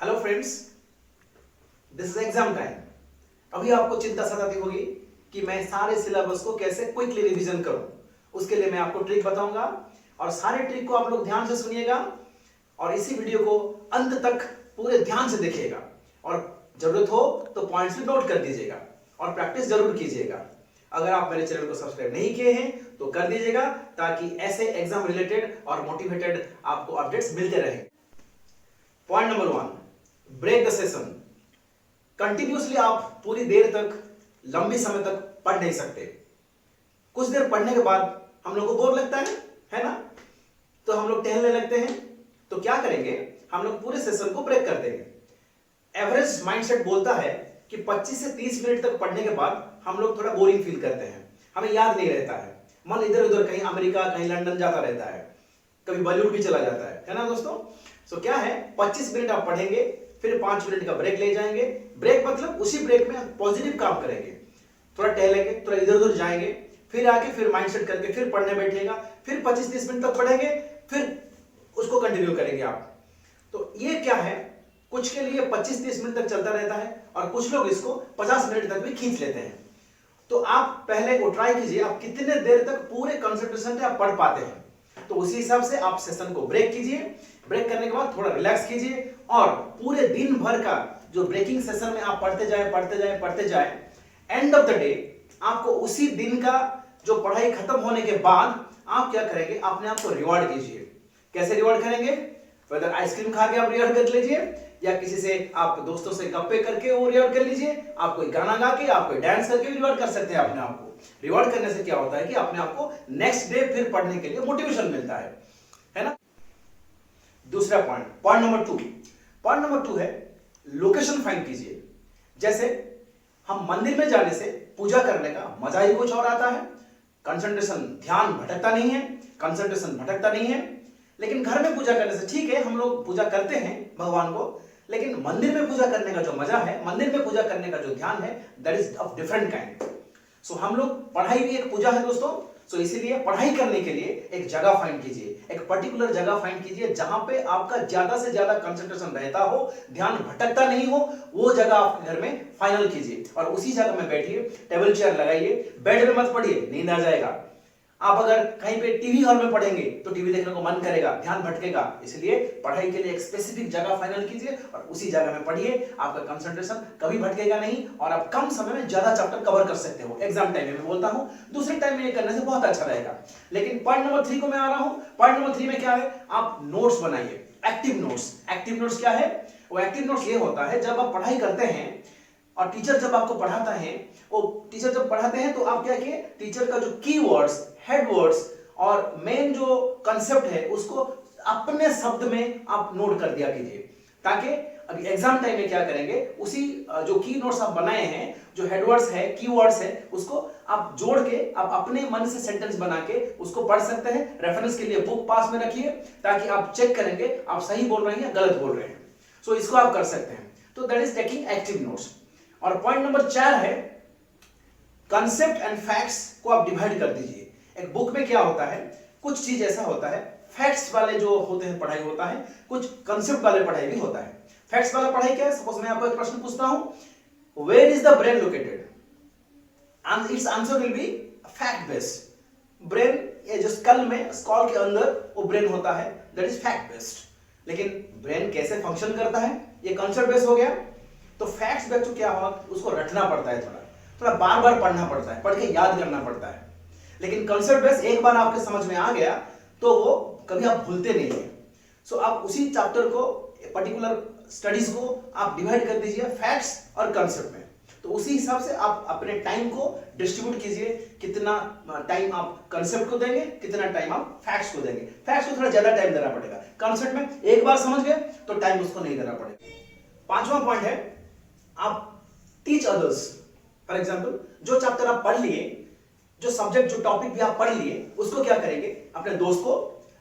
Hello friends, this is exam time. अभी आपको चिंता सताती होगी कि मैं सारे सिलेबस को कैसे क्विकली रिवीजन करूं। उसके लिए मैं आपको ट्रिक बताऊंगा और सारे ट्रिक को आप लोग ध्यान से सुनिएगा और इसी वीडियो को अंत तक पूरे ध्यान से देखिएगा और जरूरत हो तो पॉइंट्स भी नोट कर दीजिएगा और प्रैक्टिस जरूर कीजिएगा। अगर आप मेरे चैनल को सब्सक्राइब नहीं किए हैं तो कर दीजिएगा ताकि ऐसे एग्जाम रिलेटेड और मोटिवेटेड आपको अपडेट्स मिलते रहें। Point number 1, break the session. Continuously आप पूरी देर तक, लंबी समय तक पढ़ नहीं सकते। कुछ देर पढ़ने के बाद हम लोग को बोर लगता है ना, तो हम लोग टहलने लगते हैं। तो क्या करेंगे, हम लोग पूरे सेशन को ब्रेक कर देंगे। एवरेज माइंडसेट बोलता है कि 25 से 30 मिनट तक पढ़ने के बाद हम लोग थोड़ा बोरिंग फील करते हैं, हमें याद नहीं रहता है, मन इधर उधर कहीं अमेरिका कहीं लंदन जाता रहता है, कभी बॉलीवुड भी चला जाता है ना दोस्तों। सो क्या है, 25 मिनट आप पढ़ेंगे, फिर 5 मिनट का ब्रेक ले जाएंगे। ब्रेक मतलब उसी ब्रेक में पॉजिटिव काम करेंगे, थोड़ा टहलेंगे, थोड़ा इधर उधर जाएंगे, फिर आके फिर माइंडसेट करके फिर पढ़ने बैठिएगा, फिर 25-30 मिनट तक पढ़ेंगे, फिर उसको कंटिन्यू करेंगे आप। तो ये क्या है, कुछ के लिए 25-30 मिनट तक चलता रहता है और कुछ लोग इसको 50 मिनट तक भी खींच लेते हैं। तो आप पहले वो ट्राई कीजिए, आप कितने देर तक पूरे कंसंट्रेशन से आप पढ़ पाते हैं, तो उसी हिसाब से आप सेशन को ब्रेक कीजिए। ब्रेक करने के बाद थोड़ा रिलैक्स कीजिए और पूरे दिन भर का जो ब्रेकिंग सेशन में आप पढ़ते जाए, एंड ऑफ द डे आपको उसी दिन का जो पढ़ाई खत्म होने के बाद आप क्या करेंगे, अपने आप को रिवॉर्ड कीजिए। कैसे रिवॉर्ड करेंगे, वेदर आइसक्रीम खा के आप रिवॉर्ड कर लीजिए या किसी से आप दोस्तों से गप्पे करके वो रिवॉर्ड कर लीजिए, आप कोई गाना गा के, आप कोई डांस करके भी रिवॉर्ड कर सकते हैं अपने आप को। रिवॉर्ड करने से क्या होता है कि अपने आप को नेक्स्ट डे फिर पढ़ने के लिए मोटिवेशन मिलता है ना। दूसरा पॉइंट नंबर 2 है लोकेशन फाइंड कीजिए। जैसे हम मंदिर में जाने से पूजा करने का मजा ही कुछ और आता है, ध्यान भटकता नहीं है। लेकिन घर में पूजा करने से, ठीक है हम लोग पूजा करते हैं भगवान को, लेकिन मंदिर में पूजा करने का जो मजा है, मंदिर में पूजा करने का जो ध्यान है, that is of different kind. So हम लोग, पढ़ाई भी एक पूजा है दोस्तों। सो इसीलिए पढ़ाई करने के लिए एक जगह फाइंड कीजिए, एक पर्टिकुलर जगह फाइंड कीजिए जहां पे आपका ज्यादा से ज्यादा कंसंट्रेशन रहता हो, ध्यान भटकता नहीं हो। वो जगह आपके घर में फाइनल कीजिए और उसी जगह में बैठिए, टेबल चेयर लगाइए। बेड में मत पढ़िए, नींद आ जाएगा। आप अगर कहीं पे टीवी हॉल में पढ़ेंगे तो टीवी देखने को मन करेगा, ध्यान भटकेगा। इसलिए पढ़ाई के लिए एक स्पेसिफिक जगह फाइनल कीजिए और उसी जगह में पढ़िए। आपका कंसंट्रेशन कभी भटकेगा नहीं और आप कम समय में ज्यादा चैप्टर कवर कर सकते हो। एग्जाम टाइम में मैं बोलता हूं, दूसरे टाइम में ये करने से बहुत अच्छा रहेगा। लेकिन पॉइंट नंबर 3 को मैं आ रहा हूं। पॉइंट नंबर 3 में क्या है, आप नोट्स बनाइए, एक्टिव नोट्स क्या है, वो एक्टिव नोट्स ये होता है जब आप पढ़ाई करते हैं और टीचर जब आपको पढ़ाता है, वो टीचर जब पढ़ाते हैं तो आप क्या किए, टीचर का जो कीवर्ड्स, हेडवर्ड्स और मेन जो कंसेप्ट है उसको अपने शब्द में आप नोट कर दिया कीजिए, ताकि अभी एग्जाम टाइम में क्या करेंगे, उसी जो की नोट्स आप बनाए हैं, जो हेडवर्ड्स है, कीवर्ड्स है, उसको आप जोड़ के आप अपने मन से सेंटेंस बना के उसको पढ़ सकते हैं। रेफरेंस के लिए बुक पास में रखिए ताकि आप चेक करेंगे आप सही बोल रहे हैं या गलत बोल रहे हैं। सो इसको आप कर सकते हैं। तो that is taking active notes. और पॉइंट नंबर 4 है, कंसेप्ट एंड फैक्ट्स को आप डिवाइड कर दीजिए। एक बुक में क्या होता है, कुछ चीज ऐसा होता है, फैक्ट्स वाले जो होते हैं पढ़ाई होता है, कुछ कंसेप्ट वाले पढ़ाई भी होता है। फैक्ट्स वाला पढ़ाई क्या है, सपोज मैं आपको एक प्रश्न पूछता हूं, where is the brain located, and its answer will be fact based. Brain, ये जो स्कल के अंदर वो ब्रेन होता है, दैट इज फैक्ट बेस्ड। लेकिन ब्रेन कैसे फंक्शन करता है, ये कंसेप्ट बेस्ड हो गया। तो फैक्ट्स बेस्ड तो क्या हुआ, उसको रटना पड़ता है, थोड़ा बार बार पढ़ना पड़ता है, पढ़ के याद करना पड़ता है। लेकिन कंसेप्ट बेस्ड एक बार आपके समझ में आ गया तो वो कभी आप भूलते नहीं है। सो आप उसी चैप्टर को, पर्टिकुलर स्टडीज को आप डिवाइड कर दीजिए फैक्ट्स और कंसेप्ट में। तो उसी हिसाब से आप अपने टाइम को डिस्ट्रीब्यूट कीजिए, कितना टाइम आप कंसेप्ट को देंगे, कितना टाइम आप फैक्ट्स को देंगे। फैक्ट्स को थोड़ा ज्यादा टाइम देना पड़ेगा, कंसेप्ट में एक बार समझ गए तो टाइम उसको नहीं देना पड़ेगा। 5वां पॉइंट है, आप टीच अदर्स। फॉर एग्जाम्पल, जो चैप्टर आप पढ़ लिए, जो सब्जेक्ट, जो टॉपिक भी आप पढ़ लिए, उसको क्या करेंगे, अपने दोस्त को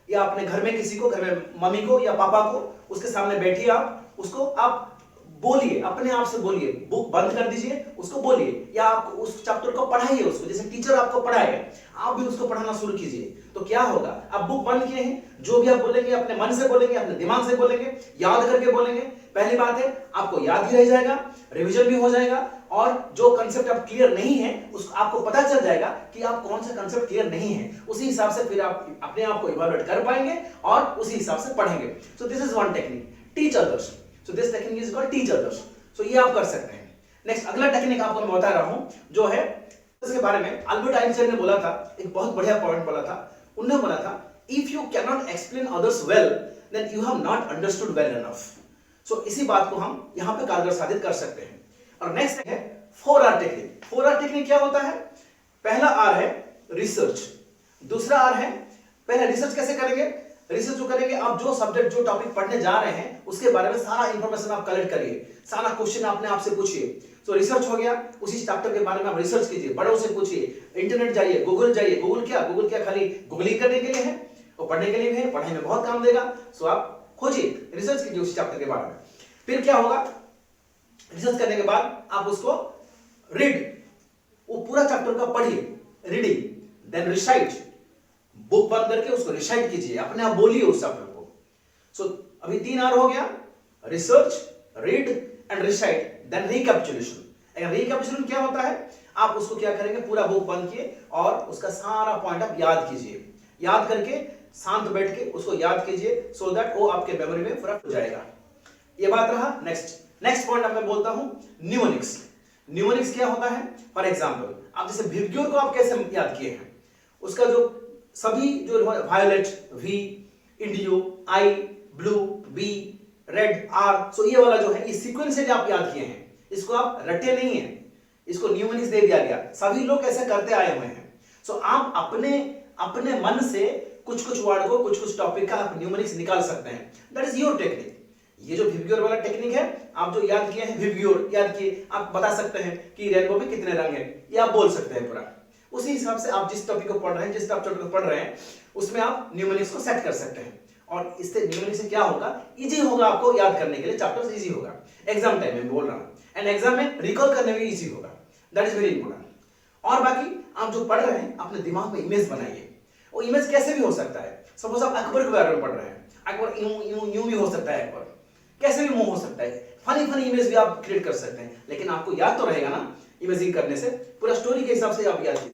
या अपने घर में किसी को, घर में मम्मी को या पापा को, उसके सामने बैठिए, आप उसको आप बोलिए, अपने आप से बोलिए, बुक बंद कर दीजिए, उसको बोलिए, या आप उस चैप्टर को पढ़ाइए उसको, जैसे टीचर आपको पढ़ाए आप भी उसको पढ़ाना शुरू कीजिए। तो क्या होगा, आप बुक बंद किए हैं, जो भी आप बोलेंगे अपने मन से बोलेंगे, अपने दिमाग से बोलेंगे, याद करके बोलेंगे। पहली बात है आपको याद भी रह जाएगा, रिवीजन भी हो जाएगा, और जो कंसेप्ट आप क्लियर नहीं है उसको आपको पता चल जाएगा कि आप कौन सा कंसेप्ट क्लियर नहीं है। उसी हिसाब से फिर आप अपने आप को इवैल्यूएट कर पाएंगे और उसी हिसाब से पढ़ेंगे। So this is one technique, teach others. So this technique is called teach others. So ये आप कर सकते हैं। नेक्स्ट अगला टेक्निक आपको मैं बता रहा हूं, जो है इसके बारे में अल्बर्ट आइंस्टाइन ने बोला था, एक बहुत बढ़िया पॉइंट बोला था। उन्होंने बोला था, if you can not explain others well then you have not understood well enough. So इसी बात को हम यहां पे कारगर साबित कर सकते हैं। और नेक्स्ट है 4R टेक्निक। 4R टेक्निक क्या होता है? पहला R है रिसर्च, दूसरा R है, पहले रिसर्च कैसे करेंगे? रिसर्च जो करेंगे, आप जो सब्जेक्ट जो टॉपिक पढ़ने जा रहे हैं उसके बारे में सारा इंफॉर्मेशन आप कलेक्ट करिए, सारा क्वेश्चन अपने आप से पूछिए। तो रिसर्च हो गया, उसी चैप्टर के बारे में आप रिसर्च कीजिए, बड़ों से पूछिए, इंटरनेट जाइए, गूगल जाइए। गूगल क्या खाली गूगलिंग करने के लिए है, वो पढ़ने के लिए भी है, पढ़ाई में बहुत काम देगा। सो आप खोजिए, रिसर्च कीजिए उस चैप्टर के बारे में। फिर क्या होगा, रिसर्च करने के बाद आप उसको रीड, वो पूरा चैप्टर का पढ़िए, रीडिंग, देन रिसाइट, बुक बंद करके उसको रिसाइट कीजिए, अपने आप बोलिए उस चैप्टर को। सो अभी 3R हो गया, research, read and recite, then recapitulation. Recapitulation क्या होता है? आप उसको क्या करेंगे, पूरा बुक बंद किए और उसका सारा पॉइंट आप याद कीजिए, याद करके शांत बैठ के उसको याद कीजिए, सो दैट वो आपके मेमोरी में फर्क हो जाएगा। ये बात रहा। नेक्स्ट पॉइंट मैं बोलता हूं न्यूमोनिक्स। न्यूमोनिक्स क्या होता है? फॉर एग्जांपल, आप जैसे विबग्योर को आप कैसे याद किए हैं, उसका जो सभी जो violet, V, indigo, I, blue, B, red, R, so ये वाला जो है, ये सीक्वेंस से आप याद किए हैं, इसको आप रटे नहीं है, इसको न्यूमोनिक्स दे दिया गया। सभी लोग ऐसे करते आए हुए हैं। सो आप अपने मन से कुछ वर्ड को, कुछ टॉपिक का आप न्यूमोनिक्स निकाल सकते हैं। That is your technique. ये जो विबग्योर वाला टेक्निक है, आप जो याद किए हैं, विबग्योर याद किए, आप बता सकते हैं कि रेनबो में कितने रंग हैं, ये आप बोल सकते हैं पूरा। उसी हिसाब से आप जिस टॉपिक को पढ़ रहे हैं, जिस चैप्टर को पढ़ रहे हैं, उसमें आप न्यूमोनिक्स को सेट कर सकते हैं। और इससे न्यूमोनिक्स से क्या होगा, इजी होगा आपको याद करने के लिए, चैप्टर्स इजी होगा। एग्जाम टाइम में बोल रहा हूं, एंड एग्जाम में रिकॉल करने में इजी होगा। That is very important. और बाकी आप जो पढ़ रहे हैं, अपने दिमाग में इमेज बनाइए। वो इमेज कैसे भी हो सकता है। सपोज आप अकबर के बारे में पढ़ रहे हैं, अकबर यूं भी हो सकता है, अकबर कैसे भी मुंह हो सकता है। फनी इमेज भी आप क्रिएट कर सकते हैं, लेकिन आपको याद तो रहेगा ना इमेजिंग करने से, पूरा स्टोरी के हिसाब से आप याद कीजिए।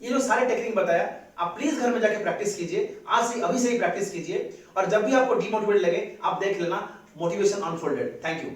ये जो सारे टेक्निक बताया, आप प्लीज घर में जाके प्रैक्टिस कीजिए, आज से अभी से ही प्रैक्टिस कीजिए। और जब भी आपको डिमोटिवेट लगे, आप देख लेना मोटिवेशन अनफोल्डेड। Thank you.